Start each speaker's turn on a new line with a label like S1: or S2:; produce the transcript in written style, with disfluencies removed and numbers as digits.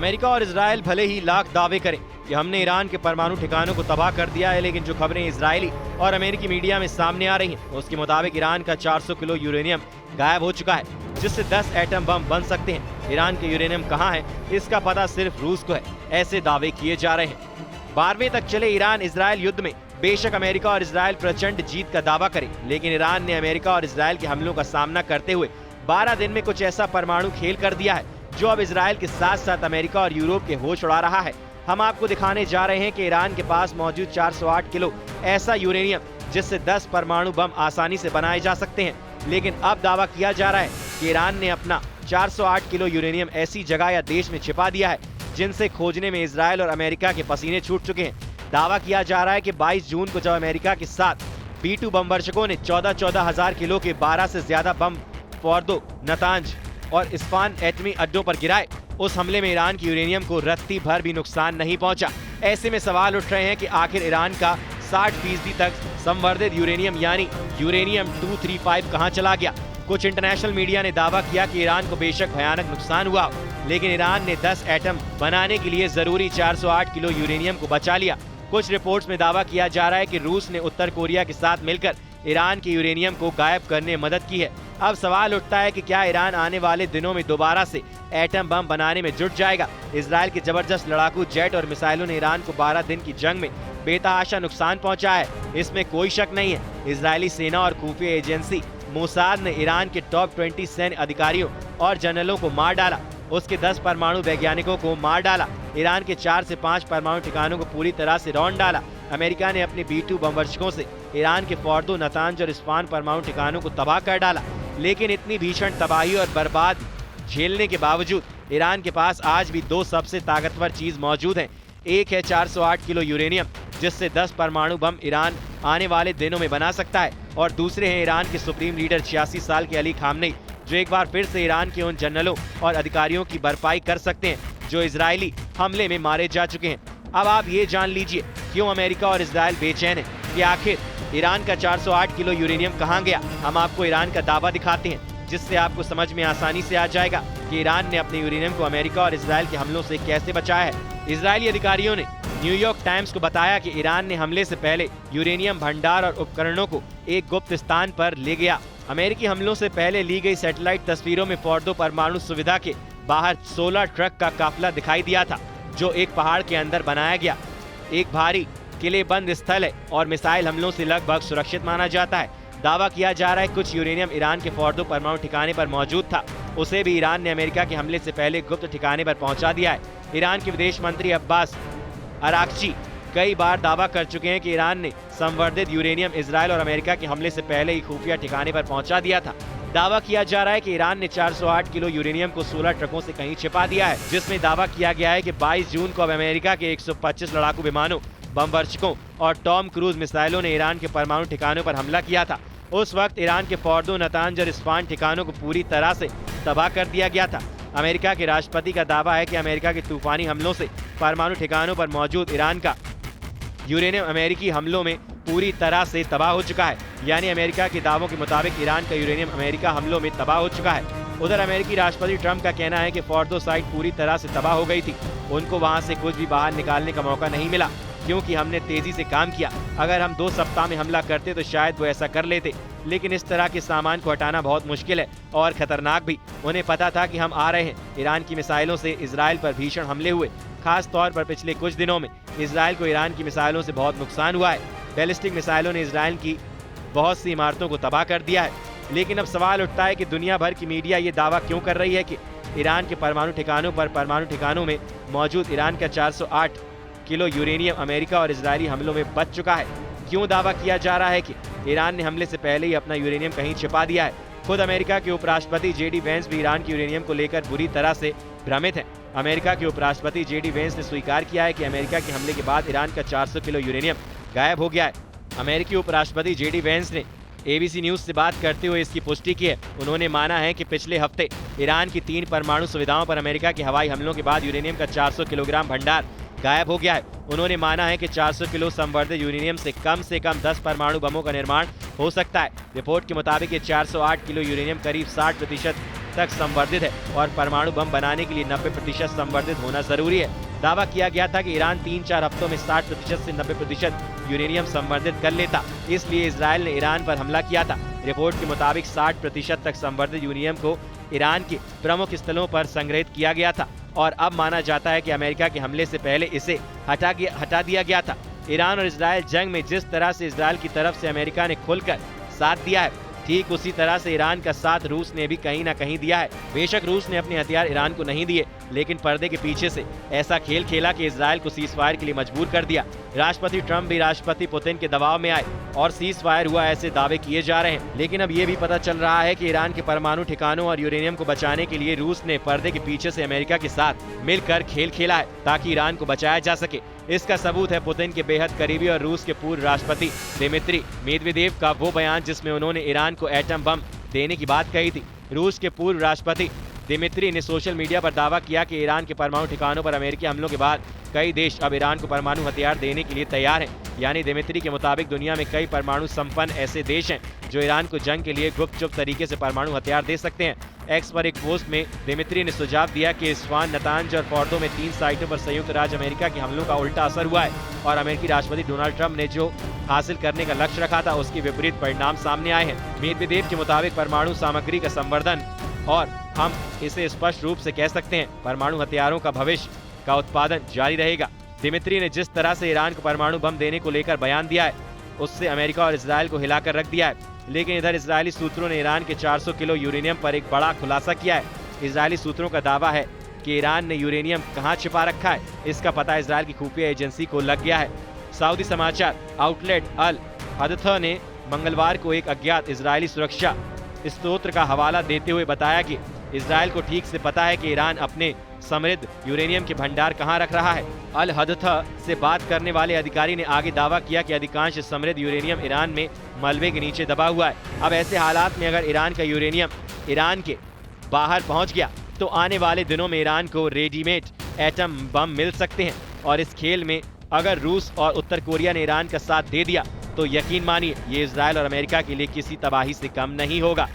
S1: America और Israel भले ही लाख दावे करें कि हमने ईरान के परमाणु ठिकानों को तबाह कर दिया है, लेकिन जो खबरें इजरायली और अमेरिकी मीडिया में सामने आ रही हैं, उसके मुताबिक ईरान का 400 किलो यूरेनियम गायब हो चुका है, जिससे 10 एटम बम बन सकते हैं। ईरान के यूरेनियम कहाँ है, इसका पता सिर्फ रूस को है, ऐसे दावे किए जा रहे हैं। 12वें तक चले ईरान इजराइल युद्ध में बेशक अमेरिका और इजराइल प्रचंड जीत का दावा करे, लेकिन ईरान ने अमेरिका और इजराइल के हमलों का सामना करते हुए 12 दिन में कुछ ऐसा परमाणु खेल कर दिया है जो अब इजराइल के साथ साथ अमेरिका और यूरोप के होश उड़ा रहा है। हम आपको दिखाने जा रहे हैं कि ईरान के पास मौजूद 408 किलो ऐसा यूरेनियम जिससे 10 परमाणु बम आसानी से बनाए जा सकते हैं। लेकिन अब दावा किया जा रहा है कि ईरान ने अपना 408 किलो यूरेनियम ऐसी जगह या देश में छिपा दिया है जिनसे खोजने में इजराइल और अमेरिका के पसीने छूट चुके हैं। दावा किया जा रहा है कि 22 जून को जब अमेरिका के साथ B-2 बमवर्षकों ने 14,000 किलो के 12 से ज्यादा बम फोर्दो, नतांज और इस्फान एटमी अड्डों पर गिराए, उस हमले में ईरान की यूरेनियम को रत्ती भर भी नुकसान नहीं पहुंचा। ऐसे में सवाल उठ रहे हैं कि आखिर ईरान का 60% तक संवर्धित यूरेनियम यानी यूरेनियम 235 कहां चला गया। कुछ इंटरनेशनल मीडिया ने दावा किया कि ईरान को बेशक भयानक नुकसान हुआ, लेकिन ईरान ने 10 एटम बनाने के लिए जरूरी 408 किलो यूरेनियम को बचा लिया। कुछ रिपोर्ट्स में दावा किया जा रहा है कि रूस ने उत्तर कोरिया के साथ मिलकर ईरान के यूरेनियम को गायब करने में मदद की है। अब सवाल उठता है कि क्या ईरान आने वाले दिनों में दोबारा से एटम बम बनाने में जुट जाएगा। इजराइल के जबरदस्त लड़ाकू जेट और मिसाइलों ने ईरान को 12 दिन की जंग में बेतहाशा नुकसान पहुंचा है, इसमें कोई शक नहीं है। इजरायली सेना और खुफिया एजेंसी मोसाद ने ईरान के टॉप 20 सैन्य अधिकारियों और जनरलों को मार डाला, उसके 10 परमाणु वैज्ञानिकों को मार डाला, ईरान के 4 से 5 परमाणु ठिकानों को पूरी तरह से रौंद डाला। अमेरिका ने अपने B-2 बमवर्षकों से ईरान के फोर्दो, नतांज और इस्फान परमाणु ठिकानों को तबाह कर डाला। लेकिन इतनी भीषण तबाही और बर्बाद झेलने के बावजूद ईरान के पास आज भी 2 सबसे ताकतवर चीज मौजूद हैं। एक है 408 किलो यूरेनियम जिससे 10 परमाणु बम ईरान आने वाले दिनों में बना सकता है, और दूसरे हैं ईरान के सुप्रीम लीडर 86 साल के अली खामनेई, जो एक बार फिर से ईरान के उन जनरलों और अधिकारियों की भरपाई कर सकते हैं जो इजरायली हमले में मारे जा चुके हैं। अब आप ये जान लीजिए क्यों अमेरिका और इजराइल बेचैन है कि आखिर ईरान का 408 किलो यूरेनियम कहां गया। हम आपको ईरान का दावा दिखाते हैं जिससे आपको समझ में आसानी से आ जाएगा कि ईरान ने अपने यूरेनियम को अमेरिका और इजराइल के हमलों से कैसे बचाया है। इजरायली अधिकारियों ने न्यूयॉर्क टाइम्स को बताया कि ईरान ने हमले से पहले यूरेनियम भंडार और उपकरणों को एक गुप्त स्थान पर ले गया। अमेरिकी हमलों से पहले ली गई सैटेलाइट तस्वीरों में फोर्दो परमाणु सुविधा के बाहर 16 ट्रक का काफिला दिखाई दिया था, जो एक पहाड़ के अंदर बनाया गया एक भारी किलेबंद स्थल है और मिसाइल हमलों से लगभग सुरक्षित माना जाता है। दावा किया जा रहा है कुछ यूरेनियम ईरान के फोर्दो परमाणु ठिकाने पर मौजूद था, उसे भी ईरान ने अमेरिका के हमले से पहले गुप्त ठिकाने पर पहुंचा दिया है। ईरान के विदेश मंत्री अब्बास अराक्ची कई बार दावा कर चुके हैं कि ईरान ने संवर्धित यूरेनियम इजराइल और अमेरिका के हमले से पहले ही खुफिया ठिकाने पर पहुंचा दिया था। दावा किया जा रहा है कि ईरान ने 408 किलो यूरेनियम को 16 ट्रकों से कहीं छिपा दिया है, जिसमें दावा किया गया है कि 22 जून को अब अमेरिका के 125 लड़ाकू विमानों, बमवर्षकों और टॉम क्रूज मिसाइलों ने ईरान के परमाणु ठिकानों पर हमला किया था। उस वक्त ईरान के फोर्दो, नतांज और इस्फान ठिकानों को पूरी तरह से तबाह कर दिया गया था। अमेरिका के राष्ट्रपति का दावा है कि अमेरिका के तूफानी हमलों से परमाणु ठिकानों पर मौजूद ईरान का यूरेनियम अमेरिकी हमलों में पूरी तरह से तबाह हो चुका है, यानी अमेरिका के दावों के मुताबिक ईरान का यूरेनियम अमेरिका हमलों में तबाह हो चुका है। उधर अमेरिकी राष्ट्रपति ट्रंप का कहना है कि फोर्दो साइट पूरी तरह से तबाह हो गई थी, उनको वहां से कुछ भी बाहर निकालने का मौका नहीं मिला क्योंकि हमने तेजी से काम किया। अगर हम 2 सप्ताह में हमला करते तो शायद वो ऐसा कर लेते, लेकिन इस तरह के सामान को हटाना बहुत मुश्किल है और खतरनाक भी। उन्हें पता था कि हम आ रहे हैं। ईरान की मिसाइलों से इजराइल पर भीषण हमले हुए, खास तौर पर पिछले कुछ दिनों में इजराइल को ईरान की मिसाइलों से बहुत नुकसान हुआ है। बैलिस्टिक मिसाइलों ने इजराइल की बहुत सी इमारतों को तबाह कर दिया है। लेकिन अब सवाल उठता है कि दुनिया भर की मीडिया ये दावा क्यों कर रही है कि ईरान के परमाणु ठिकानों में मौजूद ईरान का 408 किलो यूरेनियम अमेरिका और इजरायली हमलों में बच चुका है। क्यों दावा किया जा रहा है कि ईरान ने हमले से पहले ही अपना यूरेनियम कहीं छिपा दिया है। खुद अमेरिका के उपराष्ट्रपति JD वेंस भी ईरान के यूरेनियम को लेकर बुरी तरह से भ्रमित हैं। अमेरिका के उपराष्ट्रपति JD वेंस ने स्वीकार किया है कि अमेरिका के हमले के बाद ईरान का 400 किलो यूरेनियम गायब हो गया है। अमेरिकी उपराष्ट्रपति JD वेंस ने ABC न्यूज से बात करते हुए इसकी पुष्टि की है। उन्होंने माना है कि पिछले हफ्ते ईरान की 3 परमाणु सुविधाओं पर अमेरिका के हवाई हमलों के बाद यूरेनियम का 400 किलोग्राम भंडार गायब हो गया है। उन्होंने माना है कि 400 किलो संवर्धित यूरेनियम से कम 10 परमाणु बमों का निर्माण हो सकता है। रिपोर्ट के मुताबिक ये 408 किलो यूरेनियम करीब 60% तक संवर्धित है और परमाणु बम बनाने के लिए 90% संवर्धित होना जरूरी है। दावा किया गया था कि ईरान 3-4 हफ्तों में 60% से 90% यूरेनियम संवर्धित कर लेता, इसलिए इजराइल ने ईरान पर हमला किया था। रिपोर्ट के मुताबिक 60% तक संवर्धित यूरेनियम को ईरान के प्रमुख स्थलों पर संग्रहित किया गया था और अब माना जाता है कि अमेरिका के हमले से पहले इसे हटा दिया गया था। ईरान और इजराइल जंग में जिस तरह से इजराइल की तरफ से अमेरिका ने खुलकर साथ दिया है, ठीक उसी तरह से ईरान का साथ रूस ने भी कहीं न कहीं दिया है। बेशक रूस ने अपने हथियार ईरान को नहीं दिए, लेकिन पर्दे के पीछे से ऐसा खेल खेला कि इजराइल को सीज़फायर के लिए मजबूर कर दिया। राष्ट्रपति ट्रंप भी राष्ट्रपति पुतिन के दबाव में आए और सीज़फायर हुआ ऐसे दावे किए जा रहे हैं। लेकिन अब ये भी पता चल रहा है कि ईरान के परमाणु ठिकानों और यूरेनियम को बचाने के लिए रूस ने पर्दे के पीछे से अमेरिका के साथ मिलकर खेल खेला है ताकि ईरान को बचाया जा सके। इसका सबूत है पुतिन के बेहद करीबी और रूस के पूर्व राष्ट्रपति दिमित्री मेदवेदेव का वो बयान जिसमें उन्होंने ईरान को एटम बम देने की बात कही थी। रूस के पूर्व राष्ट्रपति दिमित्री ने सोशल मीडिया पर दावा किया कि ईरान के परमाणु ठिकानों पर अमेरिकी हमलों के बाद कई देश अब ईरान को परमाणु हथियार देने के लिए तैयार हैं। यानी दिमित्री के मुताबिक दुनिया में कई परमाणु संपन्न ऐसे देश हैं जो ईरान को जंग के लिए गुपचुप तरीके से परमाणु हथियार दे सकते हैं। एक्स पर एक पोस्ट में दिमित्री ने सुझाव दिया कि इस्फहान, नतांज और फोर्दो में 3 साइटों पर संयुक्त राज्य अमेरिका के हमलों का उल्टा असर हुआ है और अमेरिकी राष्ट्रपति डोनाल्ड ट्रंप ने जो हासिल करने का लक्ष्य रखा था उसके विपरीत परिणाम सामने आए हैं। मेदवेदेव के मुताबिक परमाणु सामग्री का संवर्धन और हम इसे स्पष्ट रूप से कह सकते हैं परमाणु हथियारों का भविष्य का उत्पादन जारी रहेगा। दिमित्री ने जिस तरह से ईरान को परमाणु बम देने को लेकर बयान दिया है उससे अमेरिका और इजराइल को हिलाकर रख दिया है। लेकिन इधर इजरायली सूत्रों ने ईरान के 400 किलो यूरेनियम पर एक बड़ा खुलासा किया है। इजरायली सूत्रों का दावा है कि ईरान ने यूरेनियम कहां छिपा रखा है, इसका पता इजराइल की खुफिया एजेंसी को लग गया है। सऊदी समाचार आउटलेट अल हदथा ने मंगलवार को एक अज्ञात इजरायली सुरक्षा स्रोत का हवाला देते हुए बताया कि इजराइल को ठीक से पता है कि ईरान अपने समृद्ध यूरेनियम के भंडार कहां रख रहा है। अल हदथा से बात करने वाले अधिकारी ने आगे दावा किया कि अधिकांश समृद्ध यूरेनियम ईरान में मलबे के नीचे दबा हुआ है। अब ऐसे हालात में अगर ईरान का यूरेनियम ईरान के बाहर पहुंच गया तो आने वाले दिनों में ईरान को रेडीमेड एटम बम मिल सकते हैं और इस खेल में अगर रूस और उत्तर कोरिया ने ईरान का साथ दे दिया तो यकीन मानिए ये इजराइल और अमेरिका के लिए किसी तबाही से कम नहीं होगा।